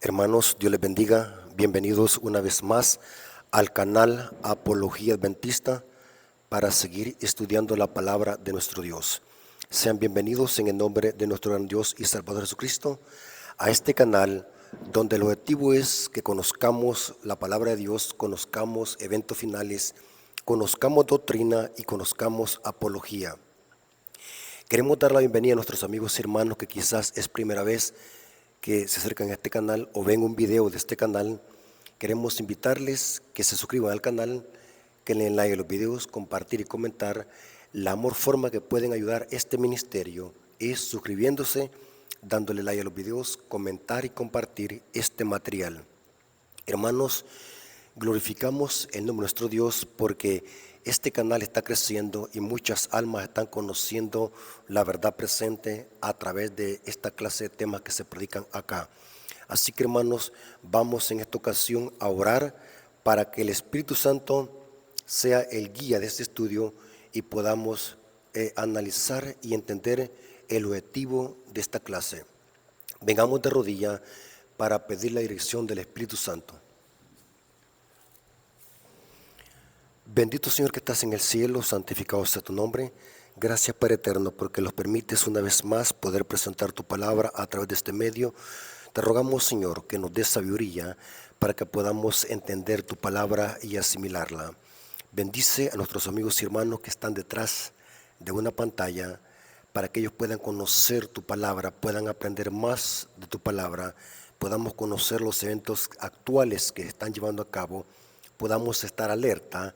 Hermanos, Dios les bendiga. Bienvenidos una vez más al canal Apología Adventista para seguir estudiando la palabra de nuestro Dios. Sean bienvenidos en el nombre de nuestro gran Dios y Salvador Jesucristo a este canal donde el objetivo es que conozcamos la palabra de Dios, conozcamos eventos finales, conozcamos doctrina y conozcamos apología. Queremos dar la bienvenida a nuestros amigos y hermanos que quizás es primera vez que se acercan a este canal o ven un video de este canal. Queremos invitarles que se suscriban al canal, que le den like a los videos, compartir y comentar. La mejor forma que pueden ayudar este ministerio es suscribiéndose, dándole like a los videos, comentar y compartir este material. Hermanos, glorificamos el nombre de nuestro Dios porque este canal está creciendo y muchas almas están conociendo la verdad presente a través de esta clase de temas que se predican acá. Así que, hermanos, vamos en esta ocasión a orar para que el Espíritu Santo sea el guía de este estudio y podamos analizar y entender el objetivo de esta clase. Vengamos de rodilla para pedir la dirección del Espíritu Santo. Bendito Señor que estás en el cielo, santificado sea tu nombre. Gracias Padre eterno porque nos permites una vez más poder presentar tu palabra a través de este medio. Te rogamos, Señor, que nos des sabiduría para que podamos entender tu palabra y asimilarla. Bendice a nuestros amigos y hermanos que están detrás de una pantalla para que ellos puedan conocer tu palabra, puedan aprender más de tu palabra, podamos conocer los eventos actuales que están llevando a cabo, podamos estar alerta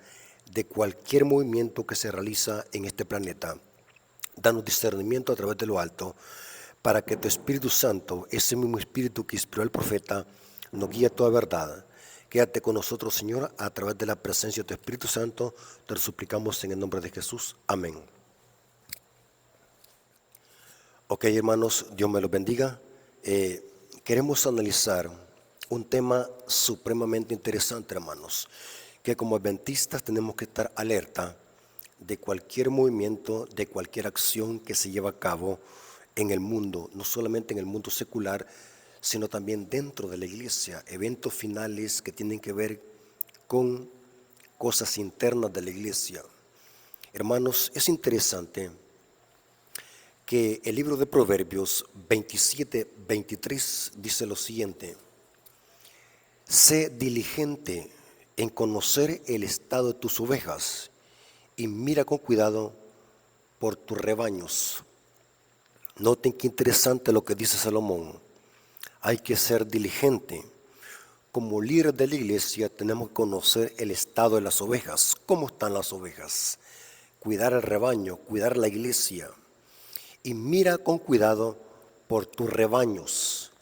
de cualquier movimiento que se realiza en este planeta. Danos discernimiento a través de lo alto, para que tu Espíritu Santo, ese mismo Espíritu que inspiró al profeta, nos guíe a toda verdad. Quédate con nosotros, Señor, a través de la presencia de tu Espíritu Santo. Te lo suplicamos en el nombre de Jesús. Amén. Ok, hermanos, Dios me los bendiga. Queremos analizar un tema supremamente interesante, hermanos, que como adventistas tenemos que estar alerta de cualquier movimiento, de cualquier acción que se lleva a cabo en el mundo, no solamente en el mundo secular, sino también dentro de la iglesia, eventos finales que tienen que ver con cosas internas de la iglesia. Hermanos, es interesante que el libro de Proverbios 27:23 dice lo siguiente: sé diligente en conocer el estado de tus ovejas y mira con cuidado por tus rebaños. Noten qué interesante lo que dice Salomón. Hay que ser diligente. Como líder de la iglesia tenemos que conocer el estado de las ovejas. ¿Cómo están las ovejas? Cuidar el rebaño, cuidar la iglesia. Y mira con cuidado por tus rebaños.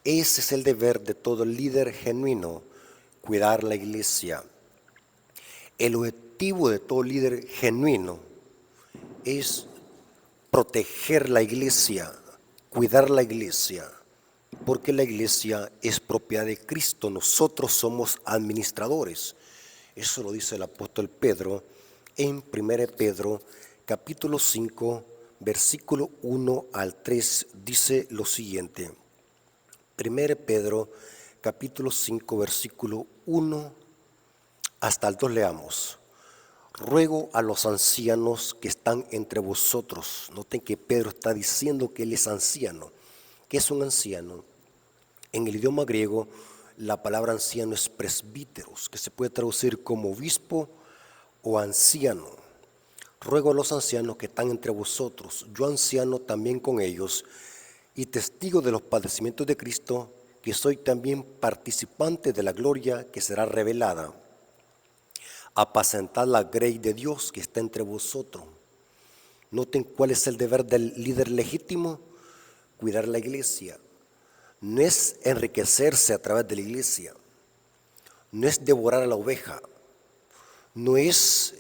Ese es el deber de todo líder genuino, cuidar la iglesia. El objetivo de todo líder genuino es proteger la iglesia, cuidar la iglesia, porque la iglesia es propiedad de Cristo, nosotros somos administradores. Eso lo dice el apóstol Pedro en 1 Pedro capítulo 5, versículo 1 al 3, dice lo siguiente. 1 Pedro capítulo 5, versículo 1 hasta el 2 leamos. Ruego a los ancianos que están entre vosotros. Noten que Pedro está diciendo que él es anciano. ¿Qué es un anciano? En el idioma griego, la palabra anciano es presbíteros, que se puede traducir como obispo o anciano. Ruego a los ancianos que están entre vosotros, yo anciano también con ellos, y testigo de los padecimientos de Cristo, que soy también participante de la gloria que será revelada. Apacentad la grey de Dios que está entre vosotros. Noten cuál es el deber del líder legítimo: cuidar la iglesia. No es enriquecerse a través de la iglesia, no es devorar a la oveja, no es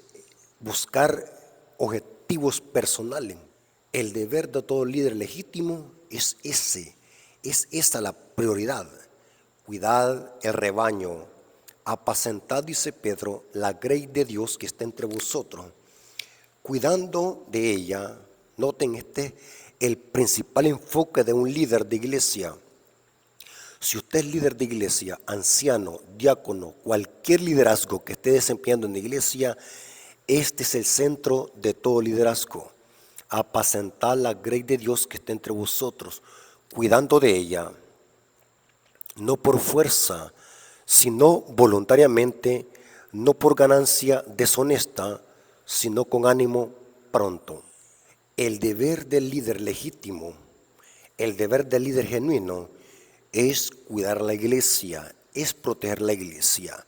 buscar objetivos personales. El deber de todo líder legítimo es esa la prioridad: cuidar el rebaño. Apacentad, dice Pedro, la grey de Dios que está entre vosotros, cuidando de ella. Noten el principal enfoque de un líder de iglesia: Si usted es líder de iglesia, anciano, diácono, cualquier liderazgo que esté desempeñando en la iglesia, este es el centro de todo liderazgo. Apacentar la grey de Dios que está entre vosotros, cuidando de ella, no por fuerza, sino voluntariamente, no por ganancia deshonesta, sino con ánimo pronto. El deber del líder legítimo, el deber del líder genuino, es cuidar la iglesia, es proteger la iglesia.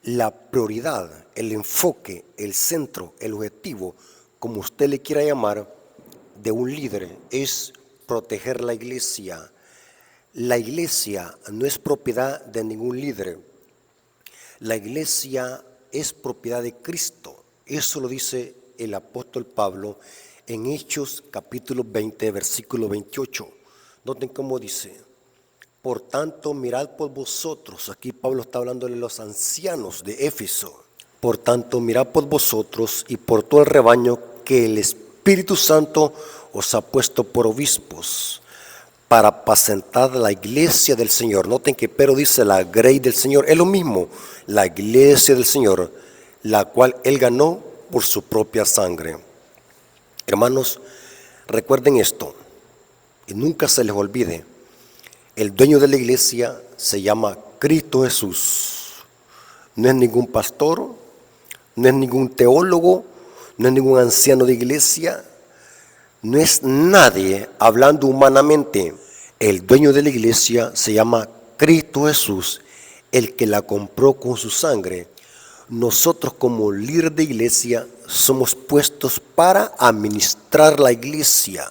La prioridad, el enfoque, el centro, el objetivo, como usted le quiera llamar, de un líder es proteger la iglesia. La iglesia no es propiedad de ningún líder. La iglesia es propiedad de Cristo. Eso lo dice el apóstol Pablo en Hechos capítulo 20, versículo 28. Noten cómo dice: por tanto, mirad por vosotros. Aquí Pablo está hablando de los ancianos de Éfeso. Por tanto, mirad por vosotros y por todo el rebaño que el Espíritu Santo os ha puesto por obispos para apacentar la iglesia del Señor. Noten que pero dice la grey del Señor. Es lo mismo, la iglesia del Señor, la cual Él ganó por su propia sangre. Hermanos, recuerden esto y nunca se les olvide. El dueño de la iglesia se llama Cristo Jesús. No es ningún pastor, no es ningún teólogo, no es ningún anciano de iglesia, no es nadie hablando humanamente. El dueño de la iglesia se llama Cristo Jesús, el que la compró con su sangre. Nosotros como líderes de iglesia somos puestos para administrar la iglesia.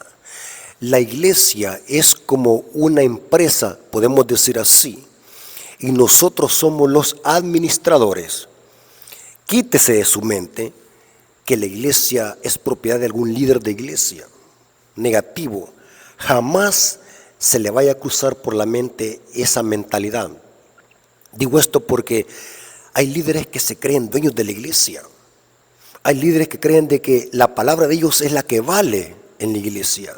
La iglesia es como una empresa, podemos decir así, y nosotros somos los administradores. Quítese de su mente que la iglesia es propiedad de algún líder de iglesia. Negativo, jamás se le vaya a cruzar por la mente esa mentalidad. Digo esto porque hay líderes que se creen dueños de la iglesia. Hay líderes que creen de que la palabra de ellos es la que vale en la iglesia.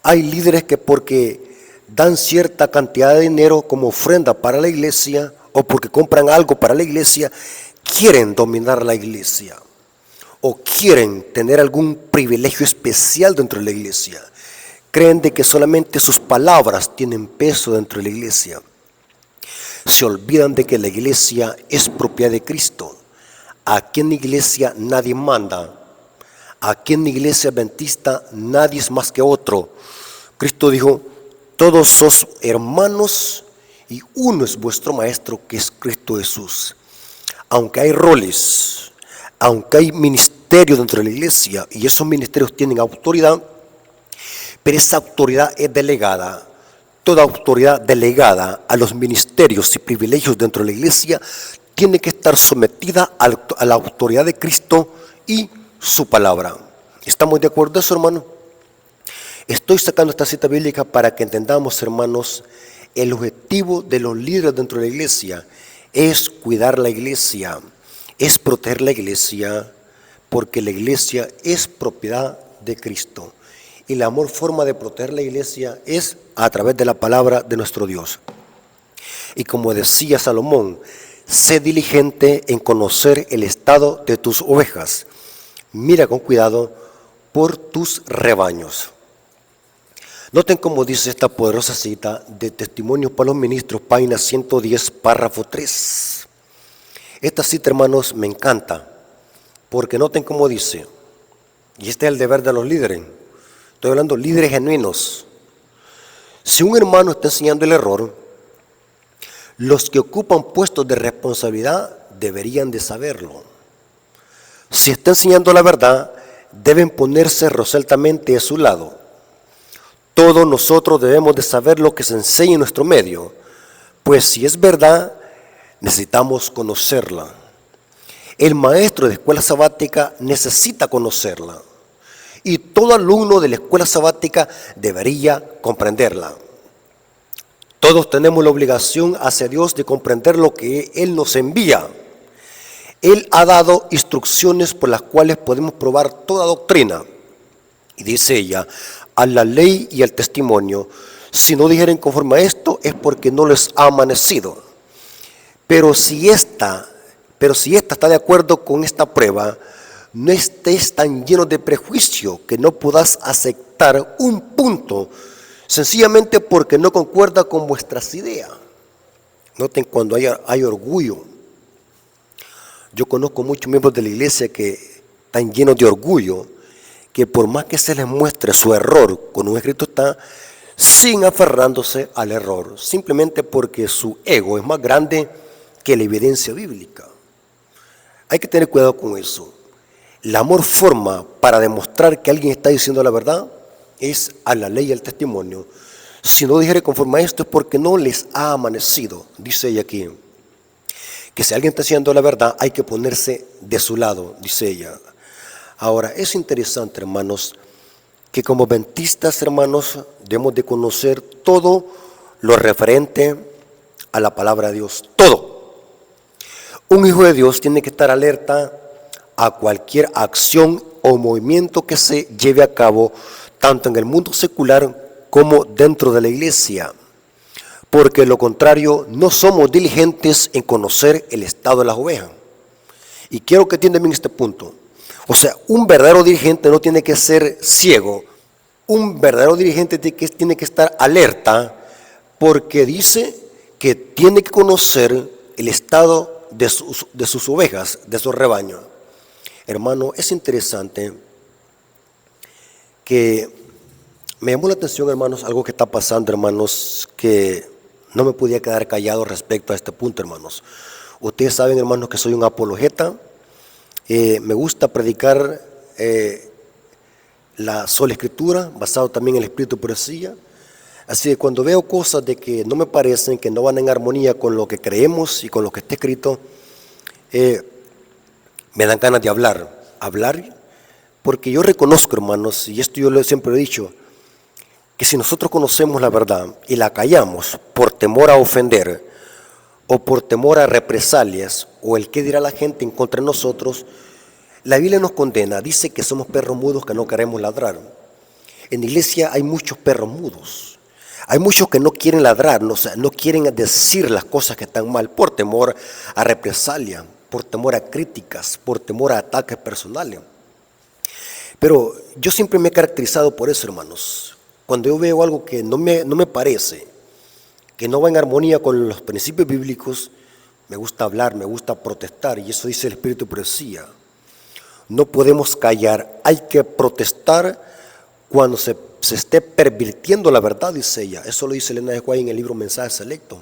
Hay líderes que porque dan cierta cantidad de dinero como ofrenda para la iglesia o porque compran algo para la iglesia, quieren dominar la iglesia o quieren tener algún privilegio especial dentro de la iglesia. Creen de que solamente sus palabras tienen peso dentro de la iglesia. Se olvidan de que la iglesia es propiedad de Cristo. Aquí en la iglesia nadie manda. Aquí en la iglesia adventista nadie es más que otro. Cristo dijo: todos sos hermanos y uno es vuestro maestro, que es Cristo Jesús. Aunque hay roles, aunque hay ministerios dentro de la iglesia y esos ministerios tienen autoridad, pero esa autoridad es delegada. Toda autoridad delegada a los ministerios y privilegios dentro de la iglesia tiene que estar sometida a la autoridad de Cristo y su palabra. ¿Estamos de acuerdo en eso, hermano? Estoy sacando esta cita bíblica para que entendamos, hermanos, el objetivo de los líderes dentro de la iglesia es cuidar la iglesia, es proteger la iglesia, porque la iglesia es propiedad de Cristo. Y la mejor forma de proteger la iglesia es a través de la palabra de nuestro Dios. Y como decía Salomón, sé diligente en conocer el estado de tus ovejas. Mira con cuidado por tus rebaños. Noten cómo dice esta poderosa cita de Testimonios para los Ministros, página 110, párrafo 3. Esta cita, hermanos, me encanta, porque noten cómo dice, y este es el deber de los líderes. Estoy hablando de líderes genuinos. Si un hermano está enseñando el error, los que ocupan puestos de responsabilidad deberían de saberlo. Si está enseñando la verdad, deben ponerse resueltamente a su lado. Todos nosotros debemos de saber lo que se enseña en nuestro medio, pues si es verdad, necesitamos conocerla. El maestro de escuela sabática necesita conocerla. Y todo alumno de la escuela sabática debería comprenderla. Todos tenemos la obligación hacia Dios de comprender lo que Él nos envía. Él ha dado instrucciones por las cuales podemos probar toda doctrina. Y dice ella: a la ley y al testimonio Si no dijeren conforme a esto, es porque no les ha amanecido. Pero si esta está de acuerdo con esta prueba, no estés tan lleno de prejuicio que no puedas aceptar un punto, sencillamente porque no concuerda con vuestras ideas. Noten cuando hay orgullo. Yo conozco muchos miembros de la iglesia que están llenos de orgullo, que por más que se les muestre su error, con un escrito está, sin aferrándose al error, simplemente porque su ego es más grande que la evidencia bíblica. Hay que tener cuidado con eso. La mejor forma para demostrar que alguien está diciendo la verdad es a la ley y al testimonio. Si no dijere conforme a esto es porque no les ha amanecido, dice ella aquí. Que si alguien está diciendo la verdad hay que ponerse de su lado, dice ella. Ahora, es interesante, hermanos, que como adventistas, hermanos, debemos de conocer todo lo referente a la palabra de Dios, todo. Un hijo de Dios tiene que estar alerta a cualquier acción o movimiento que se lleve a cabo, tanto en el mundo secular como dentro de la iglesia, porque de lo contrario no somos diligentes en conocer el estado de las ovejas. Y quiero que entiendan bien este punto. O sea, un verdadero dirigente no tiene que ser ciego, un verdadero dirigente tiene que estar alerta, porque dice que tiene que conocer el estado de sus ovejas, de su rebaño. Hermano, es interesante que me llamó la atención, hermanos, algo que está pasando, hermanos, que no me podía quedar callado respecto a este punto, hermanos. Ustedes saben, hermanos, que soy un apologeta. Me gusta predicar la sola escritura, basado también en el espíritu de profecía. Así que cuando veo cosas de que no me parecen, que no van en armonía con lo que creemos y con lo que está escrito, me dan ganas de hablar, porque yo reconozco, hermanos, y esto yo siempre he dicho, que si nosotros conocemos la verdad y la callamos por temor a ofender o por temor a represalias o el qué dirá la gente en contra de nosotros, la Biblia nos condena, dice que somos perros mudos que no queremos ladrar. En la iglesia hay muchos perros mudos, hay muchos que no quieren ladrar, no quieren decir las cosas que están mal por temor a represalia, por temor a críticas, por temor a ataques personales. Pero yo siempre me he caracterizado por eso, hermanos. Cuando yo veo algo que no me parece, que no va en armonía con los principios bíblicos, me gusta hablar, me gusta protestar, y eso dice el espíritu de profecía. No podemos callar, hay que protestar cuando se esté pervirtiendo la verdad, dice ella. Eso lo dice Elena de White en el libro Mensaje Selecto.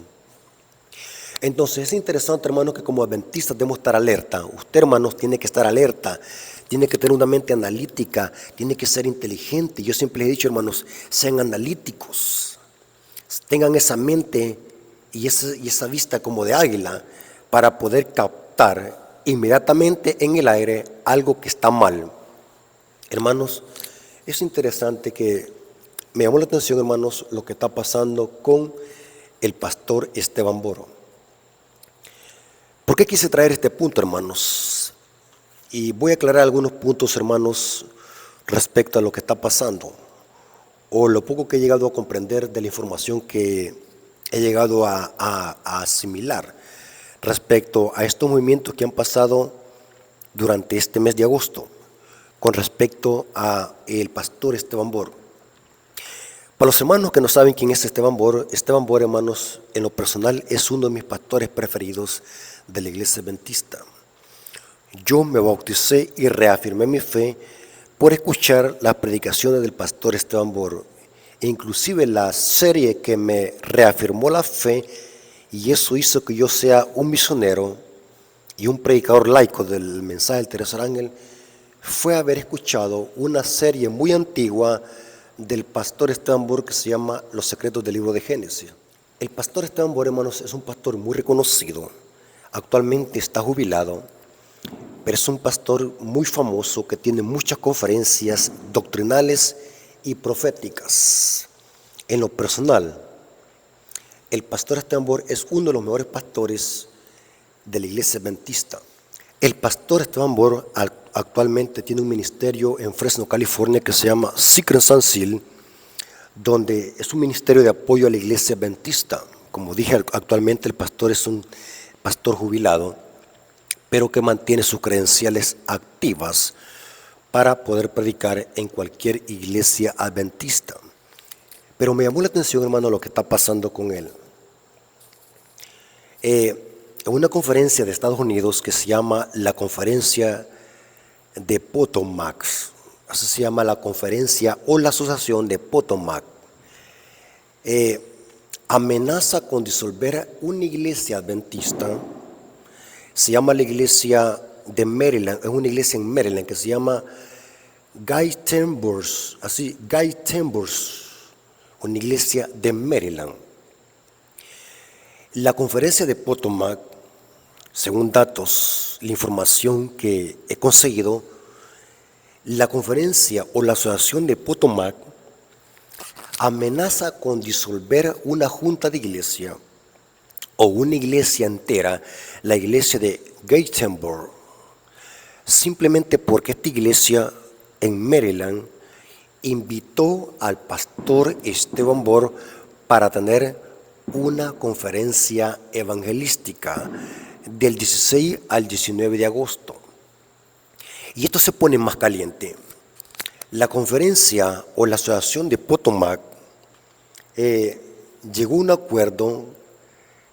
Entonces es interesante, hermanos, que como adventistas debemos estar alerta. Usted, hermanos, tiene que estar alerta, tiene que tener una mente analítica, tiene que ser inteligente. Yo siempre les he dicho, hermanos, sean analíticos, tengan esa mente y esa vista como de águila para poder captar inmediatamente en el aire algo que está mal. Hermanos, es interesante que me llamó la atención, hermanos, lo que está pasando con el pastor Esteban Boro. ¿Por qué quise traer este punto, hermanos? Y voy a aclarar algunos puntos, hermanos, respecto a lo que está pasando, o lo poco que he llegado a comprender de la información que he llegado a asimilar respecto a estos movimientos que han pasado durante este mes de agosto, con respecto a el pastor Esteban Boro. Para los hermanos que no saben quién es Esteban Boro, hermanos, en lo personal es uno de mis pastores preferidos de la iglesia adventista. Yo me bauticé y reafirmé mi fe por escuchar las predicaciones del pastor Esteban Boro, e inclusive la serie que me reafirmó la fe, y eso hizo que yo sea un misionero y un predicador laico del mensaje del tercer ángel, fue haber escuchado una serie muy antigua del pastor Esteban Boro que se llama Los secretos del libro de Génesis. El pastor Esteban Boro, hermanos, es un pastor muy reconocido, actualmente está jubilado, pero es un pastor muy famoso que tiene muchas conferencias doctrinales y proféticas. En lo personal, el pastor Esteban Boro es uno de los mejores pastores de la iglesia adventista. El pastor Esteban Boro actualmente tiene un ministerio en Fresno, California, que se llama Secret Sun Seal, donde es un ministerio de apoyo a la iglesia adventista. Como dije, actualmente el pastor es un pastor jubilado, pero que mantiene sus credenciales activas para poder predicar en cualquier iglesia adventista. Pero me llamó la atención, hermano, lo que está pasando con él. En una conferencia de Estados Unidos que se llama la Conferencia de Potomac, así se llama la conferencia o la asociación de Potomac, amenaza con disolver una iglesia adventista. Se llama la iglesia de Maryland, es una iglesia en Maryland que se llama Guy Chambers, una iglesia de Maryland. La conferencia de Potomac, según datos, la información que he conseguido, la conferencia o la asociación de Potomac amenaza con disolver una junta de iglesia o una iglesia entera, la iglesia de Gatlinburg, simplemente porque esta iglesia en Maryland invitó al pastor Esteban Borg para tener una conferencia evangelística del 16 al 19 de agosto. Y esto se pone más caliente. La conferencia o la asociación de Potomac llegó a un acuerdo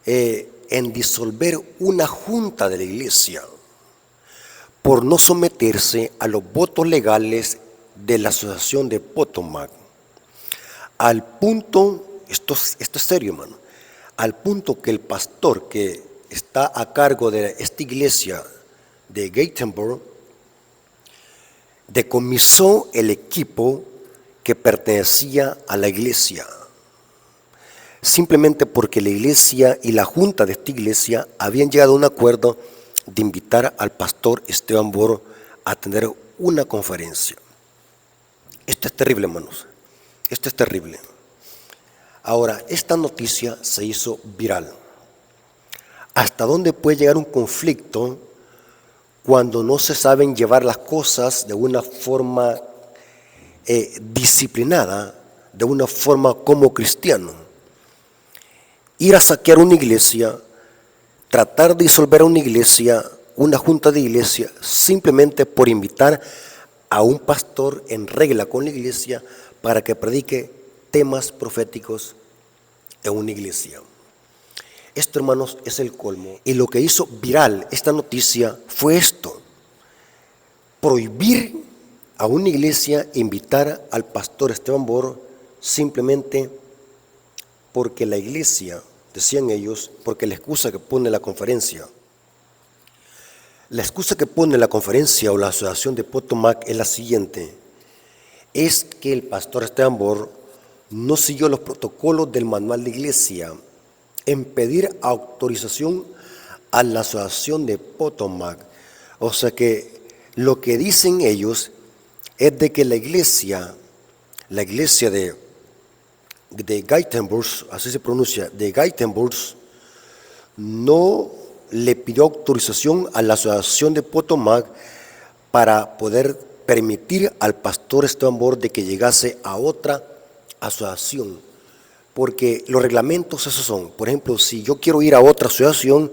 en disolver una junta de la iglesia por no someterse a los votos legales de la asociación de Potomac. Al punto, esto es serio, hermano, al punto que el pastor que está a cargo de esta iglesia de Gatlinburg decomisó el equipo que pertenecía a la iglesia, simplemente porque la iglesia y la junta de esta iglesia habían llegado a un acuerdo de invitar al pastor Esteban Borg a tener una conferencia. Esto es terrible, hermanos. Esto es terrible. Ahora, esta noticia se hizo viral. ¿Hasta dónde puede llegar un conflicto cuando no se saben llevar las cosas de una forma disciplinada, de una forma como cristiano? Ir a saquear una iglesia, tratar de disolver a una iglesia, una junta de iglesia, simplemente por invitar a un pastor en regla con la iglesia para que predique temas proféticos en una iglesia. Esto, hermanos, es el colmo. Y lo que hizo viral esta noticia fue esto: prohibir a una iglesia invitar al pastor Esteban Borg simplemente porque la iglesia, decían ellos, porque la excusa que pone la conferencia o la asociación de Potomac es la siguiente: es que el pastor Esteban Borg no siguió los protocolos del manual de iglesia en pedir autorización a la asociación de Potomac. O sea que lo que dicen ellos es de que la iglesia de Gatlinburg, así se pronuncia, de Gatlinburg, no le pidió autorización a la asociación de Potomac para poder permitir al pastor Esteban Borg de que llegase a otra asociación, porque los reglamentos esos son, por ejemplo, si yo quiero ir a otra asociación,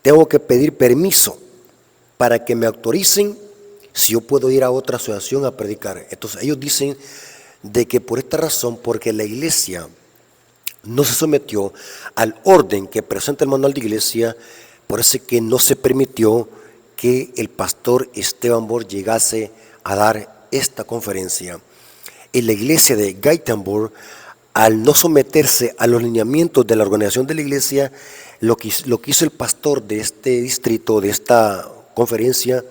tengo que pedir permiso para que me autoricen si yo puedo ir a otra asociación a predicar. Entonces ellos dicen de que por esta razón, porque la iglesia no se sometió al orden que presenta el manual de iglesia, por eso que no se permitió que el pastor Esteban Borg llegase a dar esta conferencia. En la iglesia de Gatlinburg, al no someterse a los lineamientos de la organización de la iglesia, lo que hizo el pastor de este distrito, de esta conferencia,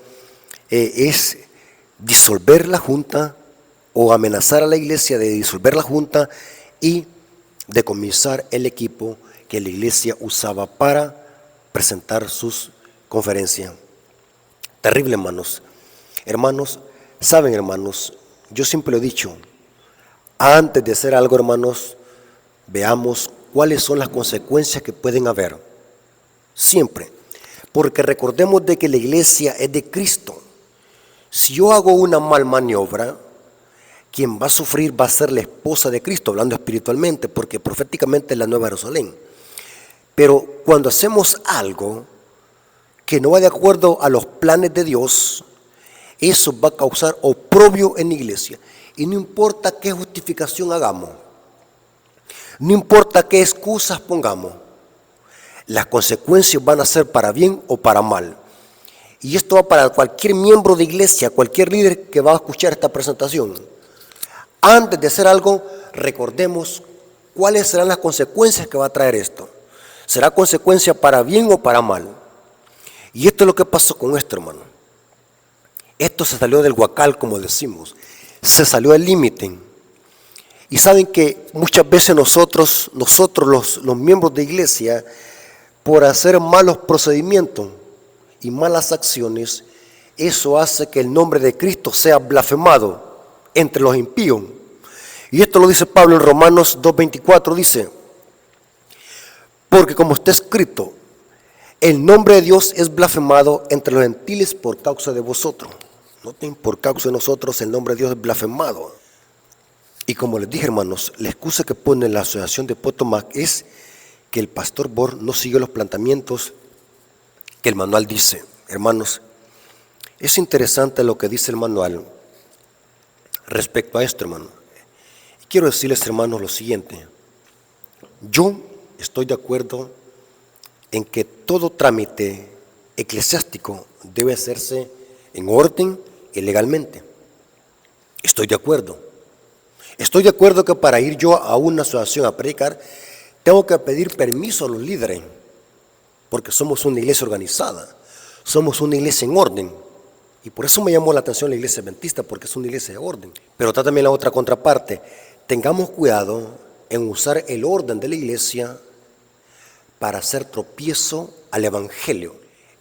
es disolver la junta o amenazar a la iglesia de disolver la junta y decomisar el equipo que la iglesia usaba para presentar sus conferencias. Terrible, hermanos. Hermanos, saben, hermanos, yo siempre lo he dicho, antes de hacer algo, hermanos, veamos cuáles son las consecuencias que pueden haber. Siempre. Porque recordemos de que la iglesia es de Cristo. Si yo hago una mal maniobra, quien va a sufrir va a ser la esposa de Cristo, hablando espiritualmente, porque proféticamente es la Nueva Jerusalén. Pero cuando hacemos algo que no va de acuerdo a los planes de Dios, eso va a causar oprobio en la iglesia. Y no importa qué justificación hagamos, no importa qué excusas pongamos, las consecuencias van a ser para bien o para mal. Y esto va para cualquier miembro de iglesia, cualquier líder que va a escuchar esta presentación. Antes de hacer algo, recordemos cuáles serán las consecuencias que va a traer esto. ¿Será consecuencia para bien o para mal? Y esto es lo que pasó con esto, hermano. Esto se salió del huacal, como decimos. Se salió del límite. Y saben que muchas veces nosotros los miembros de iglesia, por hacer malos procedimientos y malas acciones, eso hace que el nombre de Cristo sea blasfemado entre los impíos. Y esto lo dice Pablo en Romanos 2:24, dice: porque como está escrito, el nombre de Dios es blasfemado entre los gentiles por causa de vosotros. Noten, por causa de nosotros el nombre de Dios es blasfemado. Y como les dije, hermanos, la excusa que pone la asociación de Potomac es que el pastor Bor no siguió los planteamientos que el manual dice. Hermanos, es interesante lo que dice el manual respecto a esto, hermano. Quiero decirles, hermanos, lo siguiente. Yo estoy de acuerdo en que todo trámite eclesiástico debe hacerse en orden y legalmente. Estoy de acuerdo. Estoy de acuerdo que para ir yo a una asociación a predicar, tengo que pedir permiso a los líderes, porque somos una iglesia organizada, somos una iglesia en orden. Y por eso me llamó la atención la iglesia adventista, porque es una iglesia de orden. Pero está también la otra contraparte. Tengamos cuidado en usar el orden de la iglesia para hacer tropiezo al evangelio.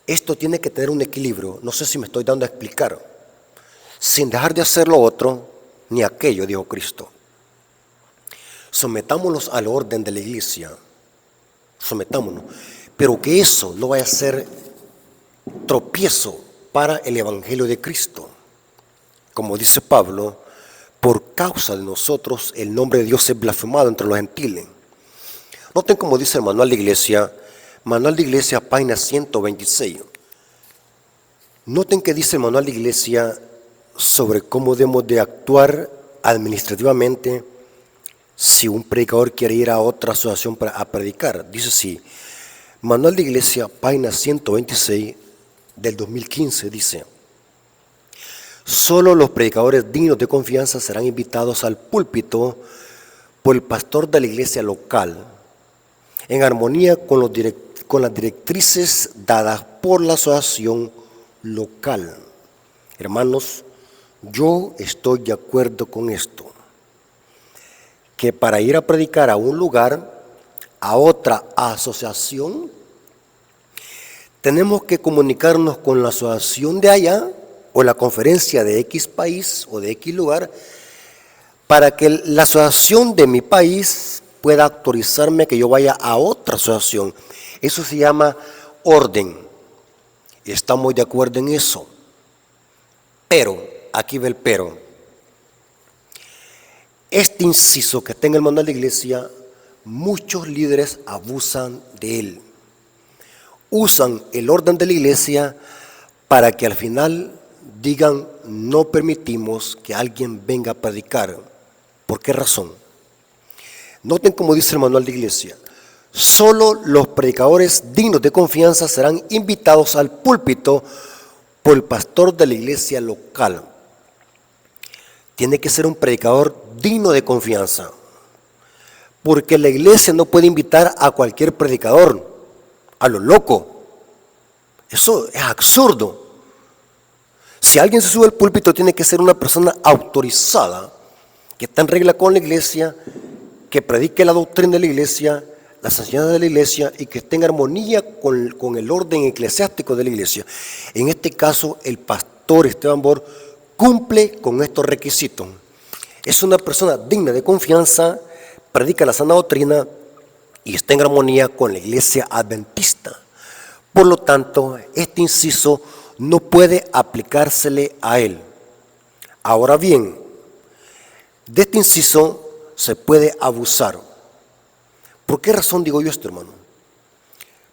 Esto tiene que tener un equilibrio. No sé si me estoy dando a explicar. Sin dejar de hacer lo otro, ni aquello, dijo Cristo. Sometámonos al orden de la iglesia. Sometámonos. Pero que eso no vaya a ser tropiezo para el evangelio de Cristo. Como dice Pablo, por causa de nosotros el nombre de Dios es blasfemado entre los gentiles. Noten como dice el manual de iglesia, página 126. Noten que dice el manual de iglesia sobre cómo debemos de actuar administrativamente si un predicador quiere ir a otra asociación a predicar. Dice así, manual de iglesia, página 126 del 2015, dice: solo los predicadores dignos de confianza serán invitados al púlpito por el pastor de la iglesia local, en armonía con las directrices dadas por la asociación local. Hermanos, yo estoy de acuerdo con esto, que para ir a predicar a un lugar, a otra asociación, tenemos que comunicarnos con la asociación de allá o la conferencia de X país o de X lugar para que la asociación de mi país pueda autorizarme que yo vaya a otra asociación. Eso se llama orden. Estamos de acuerdo en eso. Pero, aquí va el pero. Este inciso que está en el manual de iglesia, muchos líderes abusan de él. Usan el orden de la iglesia para que al final digan: no permitimos que alguien venga a predicar. ¿Por qué razón? Noten cómo dice el manual de iglesia: solo los predicadores dignos de confianza serán invitados al púlpito por el pastor de la iglesia local. Tiene que ser un predicador digno de confianza, porque la iglesia no puede invitar a cualquier predicador, a lo loco. Eso es absurdo. Si alguien se sube al púlpito, tiene que ser una persona autorizada, que está en regla con la iglesia, que predique la doctrina de la iglesia, las enseñanzas de la iglesia y que esté en armonía con el orden eclesiástico de la iglesia. En este caso, el pastor Esteban Bor cumple con estos requisitos. Es una persona digna de confianza, predica la sana doctrina y está en armonía con la iglesia adventista. Por lo tanto, este inciso no puede aplicársele a él. Ahora bien, De este inciso se puede abusar. ¿Por qué razón digo yo esto, hermano?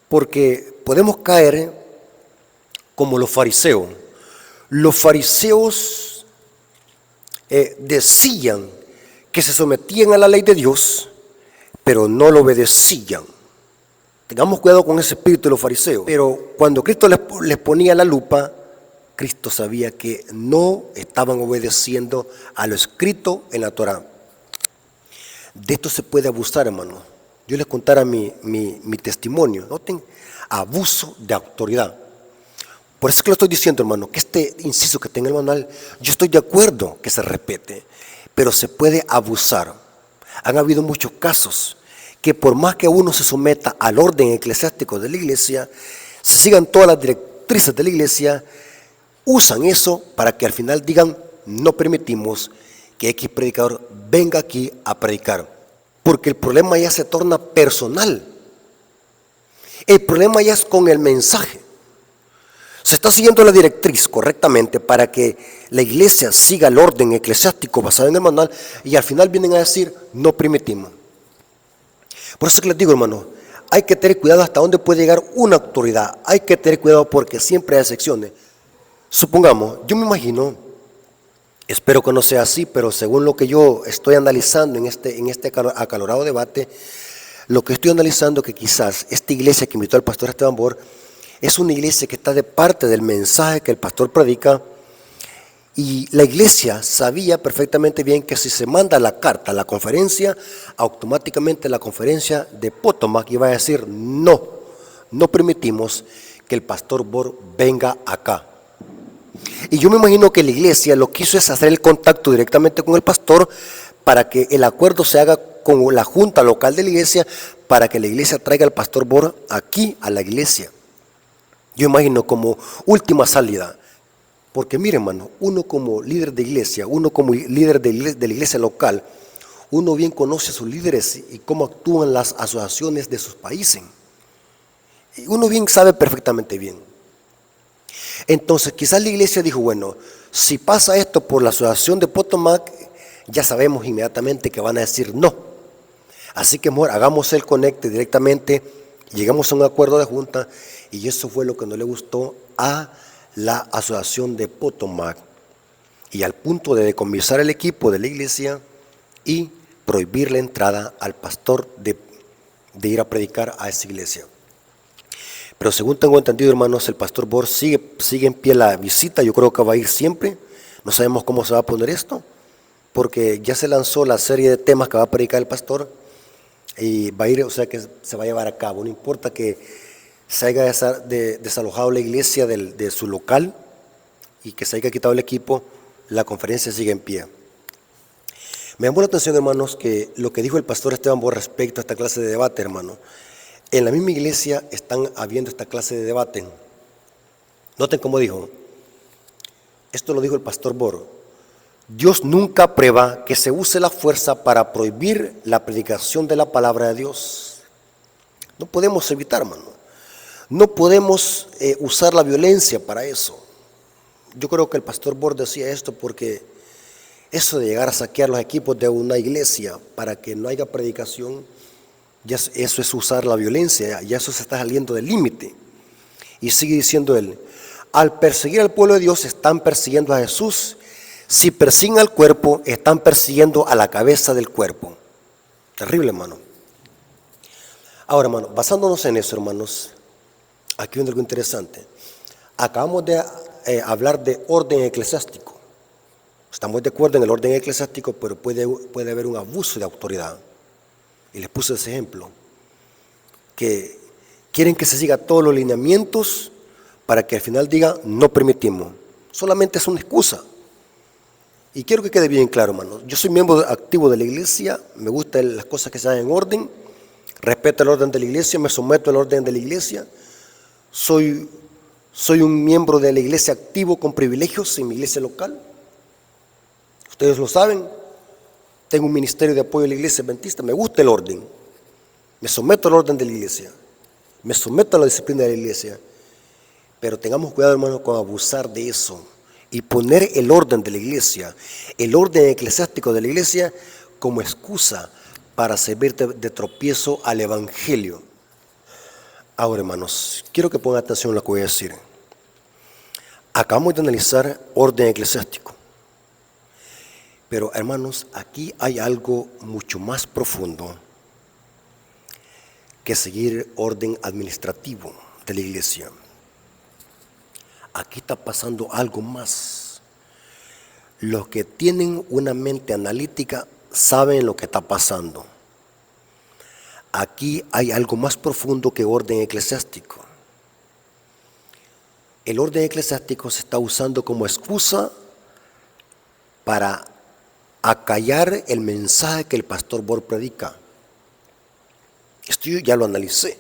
Porque podemos caer como los fariseos. Los fariseos decían que se sometían a la ley de Dios, pero no lo obedecían. Tengamos cuidado con ese espíritu de los fariseos. Pero cuando Cristo les ponía la lupa, Cristo sabía que no estaban obedeciendo a lo escrito en la Torá. De esto se puede abusar, hermano. Yo les contara mi testimonio. Noten, abuso de autoridad. Por eso es que lo estoy diciendo, hermano, que este inciso que tenga el manual, yo estoy de acuerdo que se respete, pero se puede abusar. Han habido muchos casos que por más que uno se someta al orden eclesiástico de la iglesia, se sigan todas las directrices de la iglesia, usan eso para que al final digan, no permitimos que X predicador venga aquí a predicar. Porque el problema ya se torna personal. El problema ya es con el mensaje. Se está siguiendo la directriz correctamente para que la iglesia siga el orden eclesiástico basado en el manual y al final vienen a decir, no permitimos. Por eso es que les digo, hermano, hay que tener cuidado hasta dónde puede llegar una autoridad. Hay que tener cuidado porque siempre hay excepciones. Supongamos, yo me imagino, espero que no sea así, pero según lo que yo estoy analizando en este acalorado debate, lo que estoy analizando es que quizás esta iglesia que invitó al pastor Esteban Bor es una iglesia que está de parte del mensaje que el pastor predica, y la iglesia sabía perfectamente bien que si se manda la carta a la conferencia, automáticamente la conferencia de Potomac iba a decir no permitimos que el pastor Bor venga acá. Y yo me imagino que la iglesia lo que hizo es hacer el contacto directamente con el pastor para que el acuerdo se haga con la junta local de la iglesia, para que la iglesia traiga al pastor Bor aquí a la iglesia. Yo imagino como última salida. Porque mire, hermano, uno como líder de iglesia, uno como líder de la iglesia local, uno bien conoce a sus líderes y cómo actúan las asociaciones de sus países. Y uno bien sabe perfectamente bien. Entonces quizás la iglesia dijo, bueno, si pasa esto por la asociación de Potomac, ya sabemos inmediatamente que van a decir no. Así que mejor hagamos el conecte directamente, llegamos a un acuerdo de junta, y eso fue lo que no le gustó a la asociación de Potomac, y al punto de decomisar el equipo de la iglesia y prohibir la entrada al pastor de ir a predicar a esa iglesia. Pero según tengo entendido, hermanos, el pastor Bor sigue en pie la visita. Yo creo que va a ir siempre. No sabemos cómo se va a poner esto, porque ya se lanzó la serie de temas que va a predicar el pastor y va a ir, o sea que se va a llevar a cabo. No importa que se haya desalojado la iglesia de su local y que se haya quitado el equipo, la conferencia sigue en pie. Me llamó la atención, hermanos, que lo que dijo el pastor Esteban Bor respecto a esta clase de debate, hermano. En la misma iglesia están habiendo esta clase de debate. Noten cómo dijo. Esto lo dijo el pastor Bor. Dios nunca aprueba que se use la fuerza para prohibir la predicación de la palabra de Dios. No podemos evitar, hermano. No podemos usar la violencia para eso. Yo creo que el pastor Bor decía esto porque eso de llegar a saquear los equipos de una iglesia para que no haya predicación, ya eso es usar la violencia, ya eso se está saliendo del límite. Y sigue diciendo él, al perseguir al pueblo de Dios están persiguiendo a Jesús. Si persiguen al cuerpo, están persiguiendo a la cabeza del cuerpo. Terrible, hermano. Ahora, hermano, basándonos en eso, hermanos, aquí viene algo interesante. Acabamos de hablar de orden eclesiástico. Estamos de acuerdo en el orden eclesiástico, pero puede haber un abuso de autoridad. Y les puse ese ejemplo. Que quieren que se siga todos los lineamientos para que al final diga no permitimos. Solamente es una excusa. Y quiero que quede bien claro, hermano. Yo soy miembro activo de la iglesia, me gustan las cosas que se hagan en orden, respeto el orden de la iglesia, me someto al orden de la iglesia. Soy un miembro de la iglesia activo con privilegios en mi iglesia local. Ustedes lo saben. Tengo un ministerio de apoyo a la iglesia adventista. Me gusta el orden. Me someto al orden de la iglesia. Me someto a la disciplina de la iglesia. Pero tengamos cuidado, hermano, con abusar de eso. y poner el orden de la iglesia, el orden eclesiástico de la iglesia, como excusa para servir de tropiezo al evangelio. Ahora, hermanos, quiero que pongan atención a lo que voy a decir. Acabamos de analizar orden eclesiástico. Pero, hermanos, aquí hay algo mucho más profundo que seguir orden administrativo de la iglesia. Aquí está pasando algo más. Los que tienen una mente analítica saben lo que está pasando. Aquí hay algo más profundo que orden eclesiástico. El orden eclesiástico se está usando como excusa para acallar el mensaje que el pastor Bor predica. Esto yo ya lo analicé.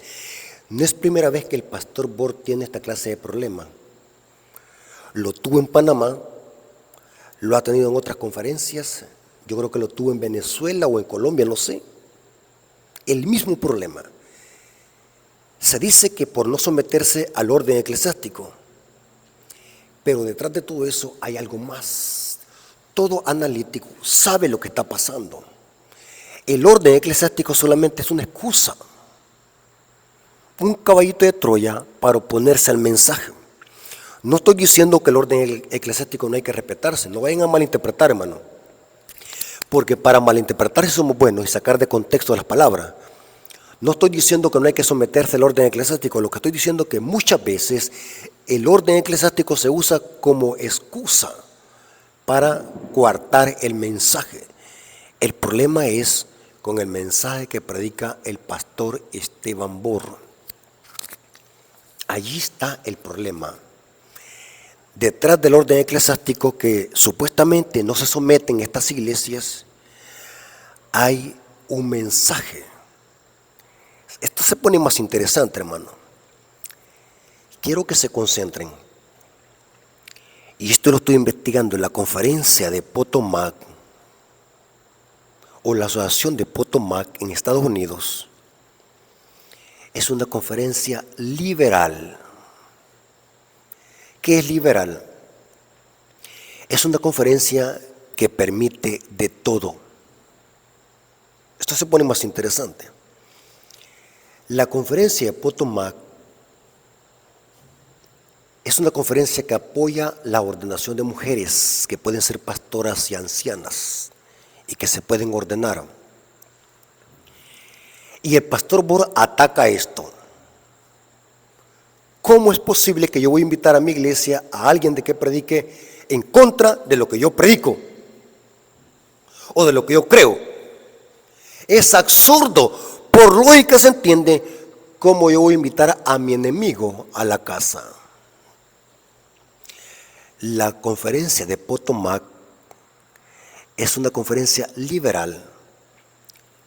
No es primera vez que el pastor Bor tiene esta clase de problema. Lo tuvo en Panamá, lo ha tenido en otras conferencias, yo creo que lo tuvo en Venezuela o en Colombia, no sé. El mismo problema. Se dice que por no someterse al orden eclesiástico, pero detrás de todo eso hay algo más. Todo analítico sabe lo que está pasando. El orden eclesiástico solamente es una excusa, un caballito de Troya para oponerse al mensaje. No estoy diciendo que el orden eclesiástico no hay que respetarse, no vayan a malinterpretar, hermano. Porque para malinterpretar si somos buenos y sacar de contexto las palabras. No estoy diciendo que no hay que someterse al orden eclesiástico, lo que estoy diciendo es que muchas veces el orden eclesiástico se usa como excusa para coartar el mensaje. El problema es con el mensaje que predica el pastor Esteban Bor. Allí está el problema. Detrás del orden eclesiástico que supuestamente no se someten estas iglesias, hay un mensaje. Esto se pone más interesante, hermano. Quiero que se concentren. Y esto lo estoy investigando en la conferencia de Potomac, o la asociación de Potomac en Estados Unidos. Es una conferencia liberal. ¿Qué es liberal? Es una conferencia que permite de todo. Esto se pone más interesante. La conferencia de Potomac es una conferencia que apoya la ordenación de mujeres que pueden ser pastoras y ancianas y que se pueden ordenar. Y el pastor Bor ataca esto. ¿Cómo es posible que yo voy a invitar a mi iglesia a alguien de que predique en contra de lo que yo predico o de lo que yo creo? Es absurdo. Por lógica se entiende cómo yo voy a invitar a mi enemigo a la casa. La conferencia de Potomac es una conferencia liberal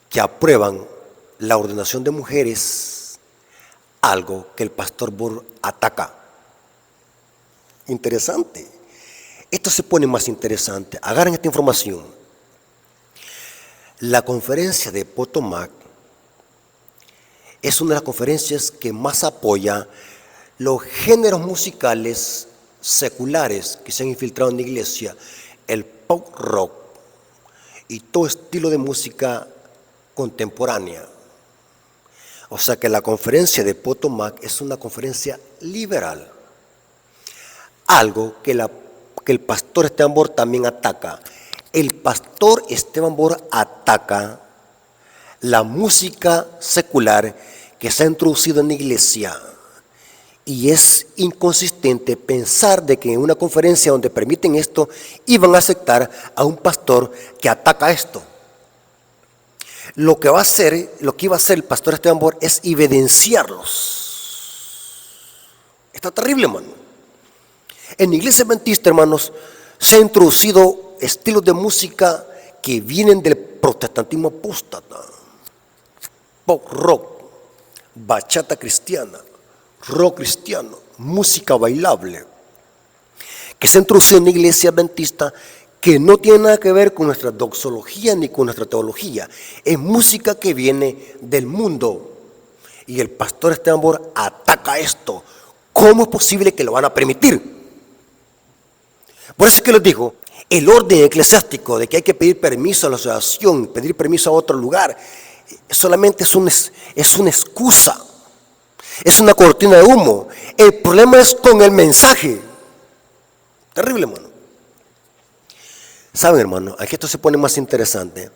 que aprueban la ordenación de mujeres, algo que el pastor Bor ataca. Interesante. Esto se pone más interesante. Agarren esta información. La conferencia de Potomac es una de las conferencias que más apoya los géneros musicales seculares que se han infiltrado en la iglesia, el pop rock y todo estilo de música contemporánea. O sea que la conferencia de Potomac es una conferencia liberal. Algo que el pastor Esteban Bor también ataca. El pastor Esteban Bor ataca la música secular que se ha introducido en la iglesia. Y es inconsistente pensar de que en una conferencia donde permiten esto, iban a aceptar a un pastor que ataca esto. Lo que iba a hacer el pastor Esteban Bor es evidenciarlos. Está terrible, hermano. En la iglesia adventista, hermanos, se han introducido estilos de música que vienen del protestantismo apóstata. Pop rock, bachata cristiana, rock cristiano, música bailable, que se ha introducido en la iglesia adventista, que no tiene nada que ver con nuestra doxología ni con nuestra teología. Es música que viene del mundo. Y el pastor Esteban Bor ataca esto. ¿Cómo es posible que lo van a permitir? Por eso es que les digo, el orden eclesiástico de que hay que pedir permiso a la asociación, pedir permiso a otro lugar, solamente es una excusa, es una cortina de humo. El problema es con el mensaje. Terrible, hermano. Saben, hermano, aquí esto se pone más interesante.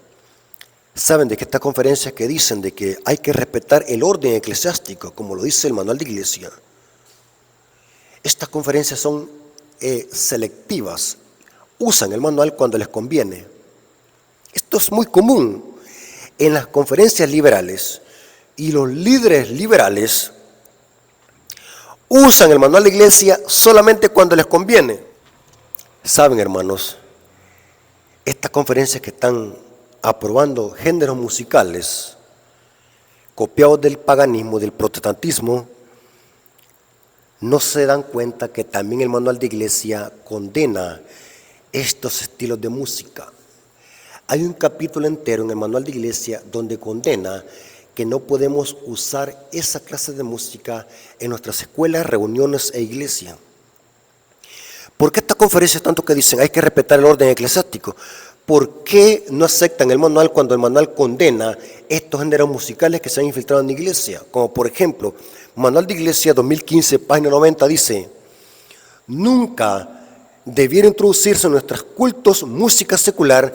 Saben de que estas conferencias que dicen de que hay que respetar el orden eclesiástico, como lo dice el manual de iglesia, estas conferencias son selectivas, usan el manual cuando les conviene. Esto es muy común en las conferencias liberales, y los líderes liberales usan el manual de iglesia solamente cuando les conviene. Saben, hermanos, estas conferencias que están aprobando géneros musicales copiados del paganismo, del protestantismo, no se dan cuenta que también el manual de iglesia condena estos estilos de música. Hay un capítulo entero en el manual de iglesia donde condena que no podemos usar esa clase de música en nuestras escuelas, reuniones e iglesia. ¿Por qué estas conferencias tanto que dicen hay que respetar el orden eclesiástico? ¿Por qué no aceptan el manual cuando el manual condena estos géneros musicales que se han infiltrado en la iglesia? Como por ejemplo, Manual de Iglesia 2015, página 90 dice: nunca debiera introducirse en nuestros cultos música secular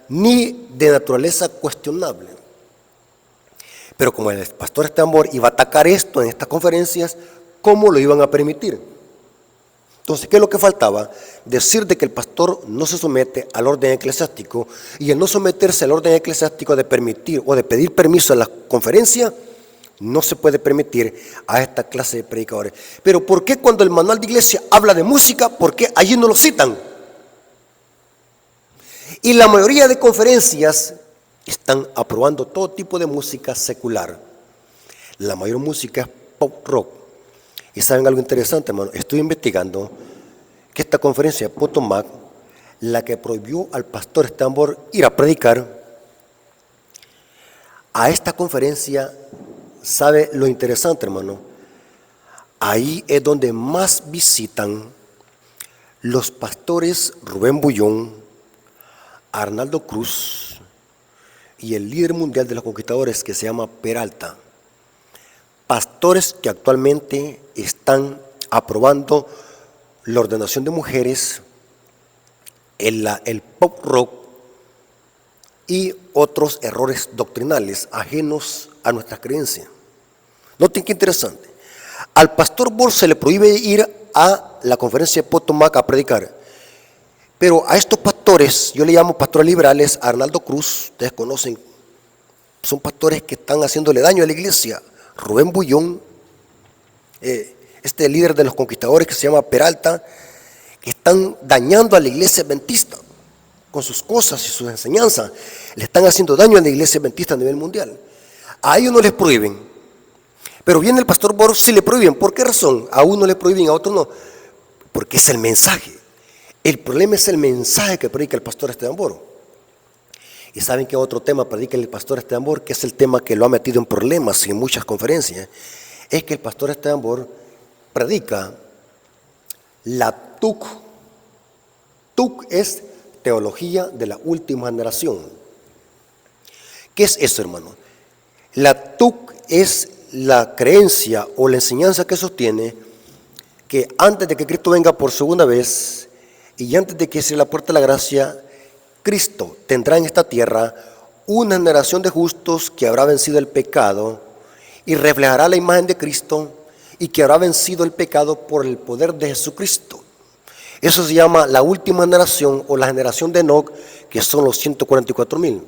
ni de naturaleza cuestionable. Pero como el pastor Estambor iba a atacar esto en estas conferencias, ¿cómo lo iban a permitir? Entonces, ¿qué es lo que faltaba? Decir de que el pastor no se somete al orden eclesiástico, y el no someterse al orden eclesiástico de permitir o de pedir permiso a la conferencia, no se puede permitir a esta clase de predicadores. Pero ¿por qué cuando el manual de iglesia habla de música, por qué allí no lo citan? Y la mayoría de conferencias están aprobando todo tipo de música secular. La mayor música es pop rock. Y saben algo interesante, hermano, estoy investigando que esta conferencia de Potomac, la que prohibió al pastor Estambor ir a predicar, a esta conferencia, ¿sabe lo interesante, hermano? Ahí es donde más visitan los pastores Rubén Bullón, Arnaldo Cruz y el líder mundial de los conquistadores que se llama Peralta. Pastores que actualmente están aprobando la ordenación de mujeres, el pop rock y otros errores doctrinales ajenos a nuestras creencias. Noten qué interesante. Al pastor Bor se le prohíbe ir a la conferencia de Potomac a predicar, pero a estos pastores, yo le llamo pastores liberales, a Arnaldo Cruz, ustedes conocen, son pastores que están haciéndole daño a la iglesia. Rubén Bullón, este líder de los conquistadores que se llama Peralta, que están dañando a la iglesia adventista con sus cosas y sus enseñanzas, le están haciendo daño a la iglesia adventista a nivel mundial. A ellos no les prohíben, pero viene el pastor Boros, sí le prohíben. ¿Por qué razón? A uno le prohíben, a otro no. Porque es el mensaje. El problema es el mensaje que predica el pastor Esteban Boro. Y saben que otro tema predica el pastor Esteban Boro, que es el tema que lo ha metido en problemas y en muchas conferencias, es que el pastor Esteban Boro predica la TUC. TUC es teología de la última generación. ¿Qué es eso, hermano? La TUC es la creencia o la enseñanza que sostiene que antes de que Cristo venga por segunda vez y antes de que se la puerta de la gracia, Cristo tendrá en esta tierra una generación de justos que habrá vencido el pecado y reflejará la imagen de Cristo y que habrá vencido el pecado por el poder de Jesucristo. Eso se llama la última generación o la generación de Enoc, que son los 144,000.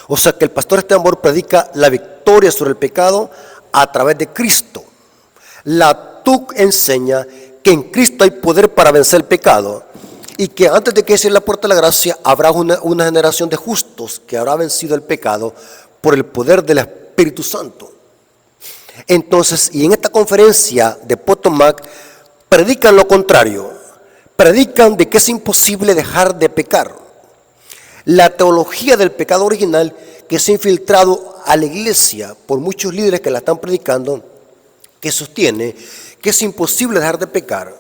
O sea que el pastor Esteban Bor predica la victoria sobre el pecado a través de Cristo. La TUC enseña que en Cristo hay poder para vencer el pecado y que antes de que sea la puerta de la gracia habrá una generación de justos que habrá vencido el pecado por el poder del Espíritu Santo. Entonces, y en esta conferencia de Potomac predican lo contrario. Predican de que es imposible dejar de pecar. La teología del pecado original que se ha infiltrado a la iglesia por muchos líderes que la están predicando, que sostiene que es imposible dejar de pecar,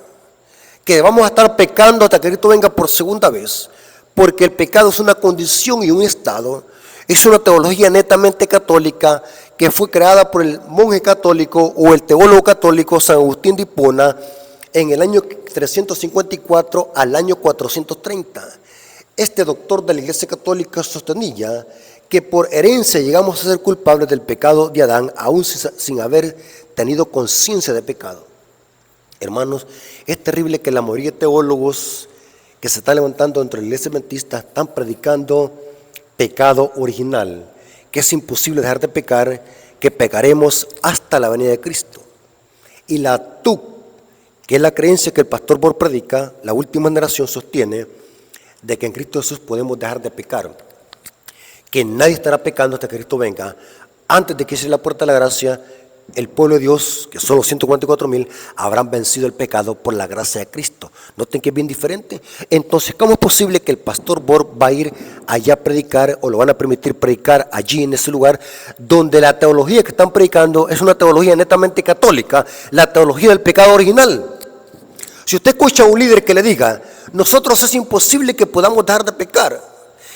que vamos a estar pecando hasta que Cristo venga por segunda vez, porque el pecado es una condición y un estado. Es una teología netamente católica que fue creada por el monje católico o el teólogo católico San Agustín de Hipona en el año 354 al año 430. Este doctor de la Iglesia Católica sostenía que por herencia llegamos a ser culpables del pecado de Adán, aún sin haber tenido conciencia de pecado. Hermanos, es terrible que la mayoría de teólogos que se están levantando dentro de la Iglesia Adventista están predicando pecado original, que es imposible dejar de pecar, que pecaremos hasta la venida de Cristo. Y la TUC, que es la creencia que el pastor Bor predica, la última generación sostiene de que en Cristo Jesús podemos dejar de pecar, que nadie estará pecando hasta que Cristo venga. Antes de que cierre la puerta de la gracia, el pueblo de Dios, que son los 144,000, habrán vencido el pecado por la gracia de Cristo. ¿Noten que es bien diferente? Entonces, ¿cómo es posible que el pastor Bor va a ir allá a predicar, o lo van a permitir predicar allí en ese lugar, donde la teología que están predicando es una teología netamente católica, la teología del pecado original? Si usted escucha a un líder que le diga, nosotros es imposible que podamos dejar de pecar,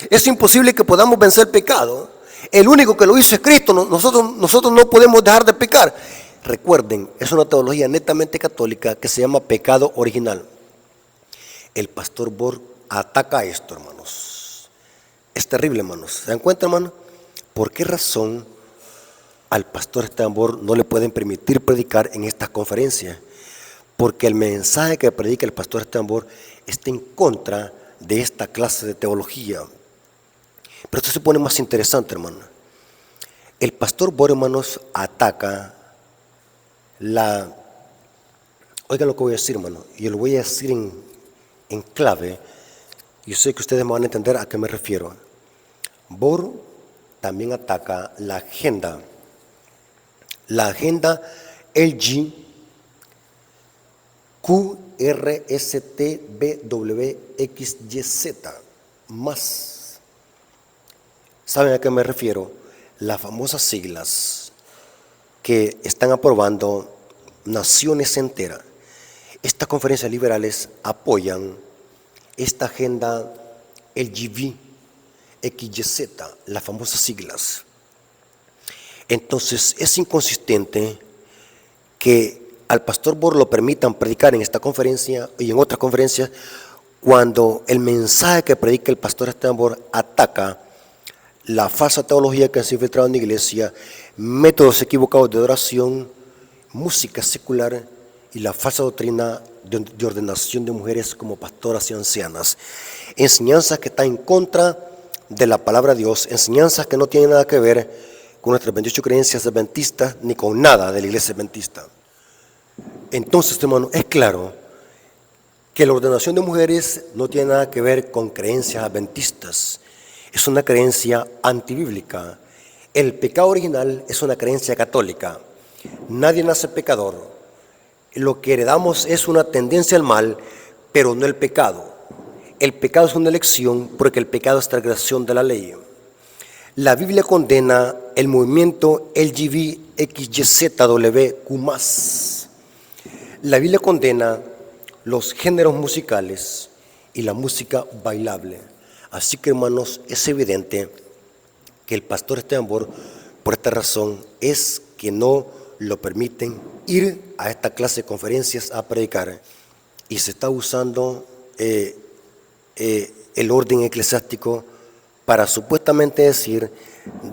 es imposible que podamos vencer el pecado, el único que lo hizo es Cristo, nosotros no podemos dejar de pecar. Recuerden, es una teología netamente católica que se llama pecado original. El pastor Bor ataca esto, hermanos. Es terrible, hermanos. ¿Se dan cuenta, hermanos? ¿Por qué razón al pastor Esteban Bor no le pueden permitir predicar en estas conferencias? Porque el mensaje que predica el pastor Esteban Bor está en contra de esta clase de teología. Pero esto se pone más interesante, hermano. El pastor Bor, hermanos, ataca oigan lo que voy a decir, hermano, y lo voy a decir en clave. Yo sé que ustedes me van a entender a qué me refiero. Bor también ataca la agenda LG QRSTBWXYZ más. ¿Saben a qué me refiero? Las famosas siglas que están aprobando naciones enteras. Estas conferencias liberales apoyan esta agenda LGBXYZ, las famosas siglas. Entonces es inconsistente que al pastor Bor lo permitan predicar en esta conferencia y en otras conferencias cuando el mensaje que predica el pastor Esteban Bor ataca la falsa teología que se ha infiltrado en la iglesia, métodos equivocados de adoración, música secular y la falsa doctrina de ordenación de mujeres como pastoras y ancianas. Enseñanzas que están en contra de la palabra de Dios, enseñanzas que no tienen nada que ver con nuestras 28 creencias adventistas ni con nada de la iglesia adventista. Entonces, hermano, es claro que la ordenación de mujeres no tiene nada que ver con creencias adventistas. Es una creencia antibíblica. El pecado original es una creencia católica. Nadie nace pecador. Lo que heredamos es una tendencia al mal, pero no el pecado. El pecado es una elección porque el pecado es transgresión de la ley. La Biblia condena el movimiento LGBTQIAZWQ+. La Biblia condena los géneros musicales y la música bailable. Así que, hermanos, es evidente que el pastor Esteban Bor, por esta razón, es que no lo permiten ir a esta clase de conferencias a predicar. Y se está usando el orden eclesiástico para supuestamente decir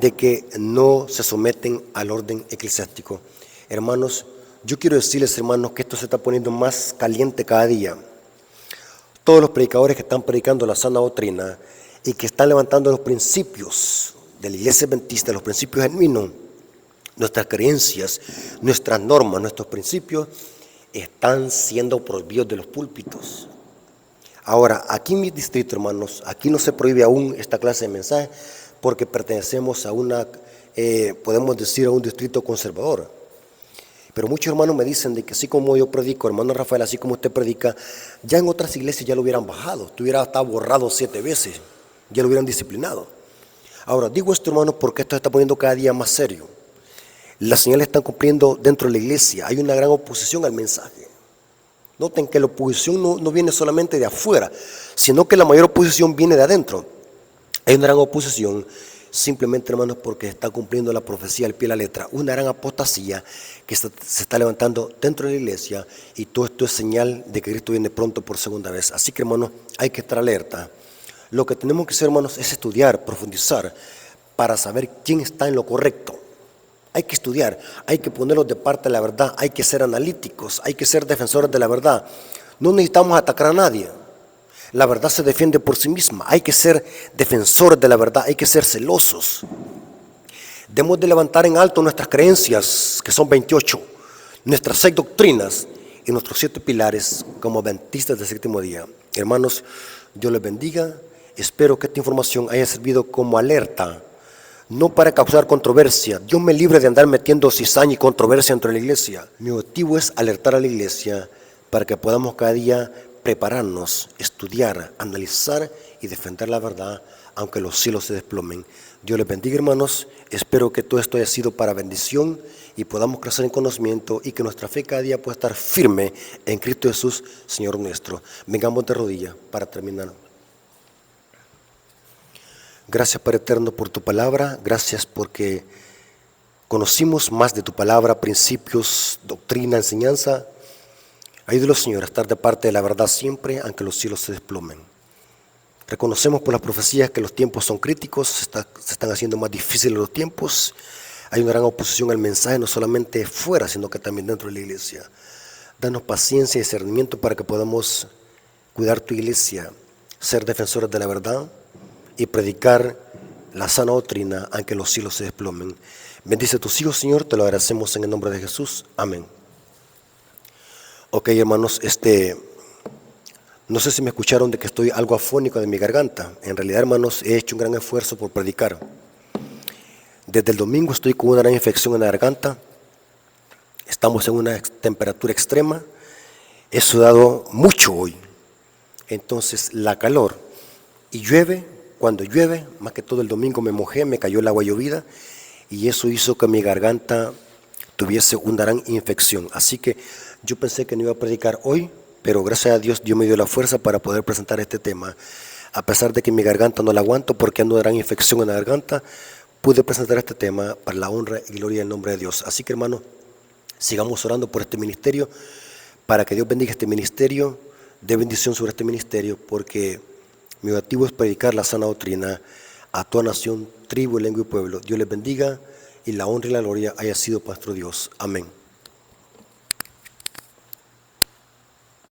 de que no se someten al orden eclesiástico. Hermanos, yo quiero decirles, hermanos, que esto se está poniendo más caliente cada día. Todos los predicadores que están predicando la sana doctrina y que están levantando los principios de la iglesia adventista, los principios genuinos, nuestras creencias, nuestras normas, nuestros principios, están siendo prohibidos de los púlpitos. Ahora, aquí en mi distrito, hermanos, aquí no se prohíbe aún esta clase de mensaje porque pertenecemos a podemos decir, a un distrito conservador. Pero muchos hermanos me dicen de que así como yo predico, hermano Rafael, así como usted predica, ya en otras iglesias ya lo hubieran bajado, estuviera hasta borrado 7 veces, ya lo hubieran disciplinado. Ahora, digo esto, hermanos, porque esto se está poniendo cada día más serio. Las señales están cumpliendo dentro de la iglesia, hay una gran oposición al mensaje. Noten que la oposición no viene solamente de afuera, sino que la mayor oposición viene de adentro. Hay una gran oposición simplemente, hermanos, porque está cumpliendo la profecía al pie de la letra. Una gran apostasía que se está levantando dentro de la iglesia, y todo esto es señal de que Cristo viene pronto por segunda vez. Así que, hermanos, hay que estar alerta. Lo que tenemos que hacer, hermanos, es estudiar, profundizar, para saber quién está en lo correcto. Hay que estudiar, hay que ponerlos de parte de la verdad, hay que ser analíticos, hay que ser defensores de la verdad. No necesitamos atacar a nadie. La verdad se defiende por sí misma. Hay que ser defensores de la verdad, hay que ser celosos. Debemos de levantar en alto nuestras creencias, que son 28, nuestras 6 doctrinas y nuestros 7 pilares como adventistas del séptimo día. Hermanos, Dios les bendiga. Espero que esta información haya servido como alerta, no para causar controversia. Dios me libre de andar metiendo cizaña y controversia entre la iglesia. Mi objetivo es alertar a la iglesia para que podamos cada día prepararnos, estudiar, analizar y defender la verdad, aunque los cielos se desplomen. Dios les bendiga, hermanos. Espero que todo esto haya sido para bendición y podamos crecer en conocimiento, y que nuestra fe cada día pueda estar firme en Cristo Jesús, Señor nuestro. Vengamos de rodillas para terminar. Gracias, Padre eterno, por tu palabra. Gracias porque conocimos más de tu palabra, principios, doctrina, enseñanza. Ayúdanos, Señor, a estar de parte de la verdad siempre, aunque los cielos se desplomen. Reconocemos por las profecías que los tiempos son críticos, se están haciendo más difíciles los tiempos. Hay una gran oposición al mensaje, no solamente fuera, sino que también dentro de la iglesia. Danos paciencia y discernimiento para que podamos cuidar tu iglesia, ser defensores de la verdad y predicar la sana doctrina, aunque los cielos se desplomen. Bendice a tus hijos, Señor, te lo agradecemos en el nombre de Jesús. Amén. Ok, hermanos, no sé si me escucharon de que estoy algo afónico de mi garganta. En realidad, hermanos, he hecho un gran esfuerzo por predicar. Desde el domingo estoy con una gran infección en la garganta. Estamos en una temperatura extrema. He sudado mucho hoy. Entonces, la calor y llueve. Cuando llueve, más que todo el domingo me mojé, me cayó el agua llovida, y eso hizo que mi garganta tuviese una gran infección. Así que yo pensé que no iba a predicar hoy, pero gracias a Dios, Dios me dio la fuerza para poder presentar este tema. A pesar de que mi garganta no la aguanto porque ando de gran infección en la garganta, pude presentar este tema para la honra y gloria del nombre de Dios. Así que, hermanos, sigamos orando por este ministerio, para que Dios bendiga este ministerio, dé bendición sobre este ministerio, porque mi objetivo es predicar la sana doctrina a toda nación, tribu, lengua y pueblo. Dios les bendiga, y la honra y la gloria haya sido para nuestro Dios. Amén.